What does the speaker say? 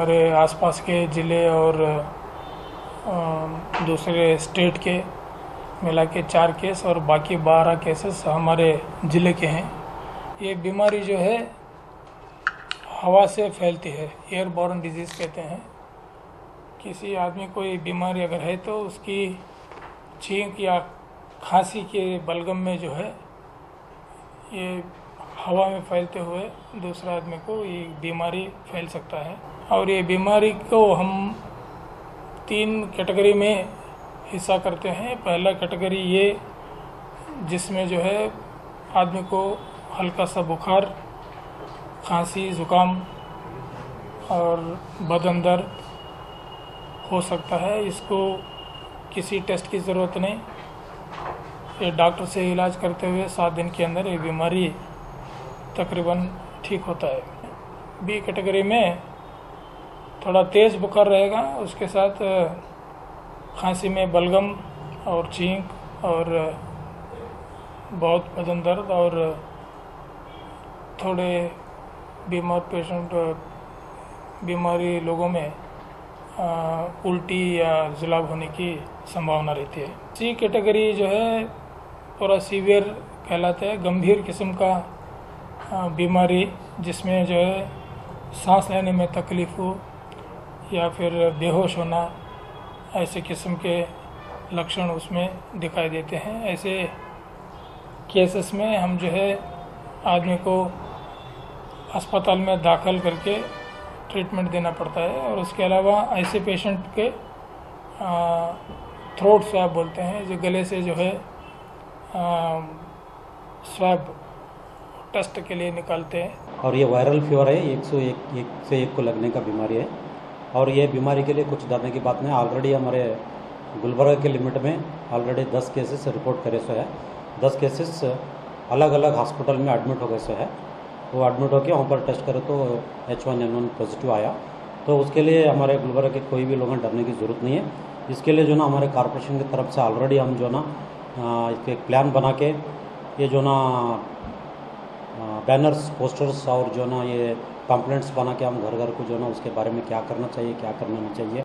हमारे आसपास के ज़िले और दूसरे स्टेट के मिला के 4 केस और बाकी 12 केसेस हमारे ज़िले के हैं। ये बीमारी जो है हवा से फैलती है, एयरबॉर्न डिजीज़ कहते हैं। किसी आदमी को ये बीमारी अगर है तो उसकी छींक या खांसी के बलगम में जो है ये हवा में फैलते हुए दूसरे आदमी को ये बीमारी फैल सकता है। और ये बीमारी को हम 3 कैटेगरी में हिस्सा करते हैं। पहला कैटेगरी ये जिसमें जो है आदमी को हल्का सा बुखार, खांसी, ज़ुकाम और बदन दर्द हो सकता है। इसको किसी टेस्ट की ज़रूरत नहीं, ये डॉक्टर से इलाज करते हुए 7 दिन के अंदर ये बीमारी तकरीबन ठीक होता है। बी कैटेगरी में थोड़ा तेज़ बुखार रहेगा, उसके साथ खांसी में बलगम और छींक और बहुत बदन दर्द और थोड़े बीमार पेशेंट बीमारी लोगों में उल्टी या जुलाब होने की संभावना रहती है। सी कैटेगरी जो है थोड़ा सीवियर कहलाता है, गंभीर किस्म का बीमारी जिसमें जो है सांस लेने में तकलीफ़ हो या फिर बेहोश होना, ऐसे किस्म के लक्षण उसमें दिखाई देते हैं। ऐसे केसेस में हम जो है आदमी को अस्पताल में दाखिल करके ट्रीटमेंट देना पड़ता है। और उसके अलावा ऐसे पेशेंट के थ्रोट स्वैब बोलते हैं, जो गले से जो है स्वैब टेस्ट के लिए निकालते हैं। और ये वायरल फीवर है, 101 से 1 को लगने का बीमारी है। और ये बीमारी के लिए कुछ डरने की बात नहीं। ऑलरेडी हमारे गुलबर्गा के लिमिट में ऑलरेडी 10 केसेस रिपोर्ट करे सो है। 10 केसेस अलग अलग हॉस्पिटल में एडमिट हो गए सो है। वो एडमिट होकर वहाँ पर टेस्ट करे तो H1N1 पॉजिटिव आया। तो उसके लिए हमारे गुलबर्गा के कोई भी लोगों डरने की ज़रूरत नहीं है। इसके लिए जो ना हमारे कॉर्पोरेशन की तरफ से ऑलरेडी हम जो ना इसके प्लान बना के ये जो ना बैनर्स, पोस्टर्स और जो ना ये पैम्पलेट्स बना के हम घर घर को जो ना उसके बारे में क्या करना चाहिए, क्या करना नहीं चाहिए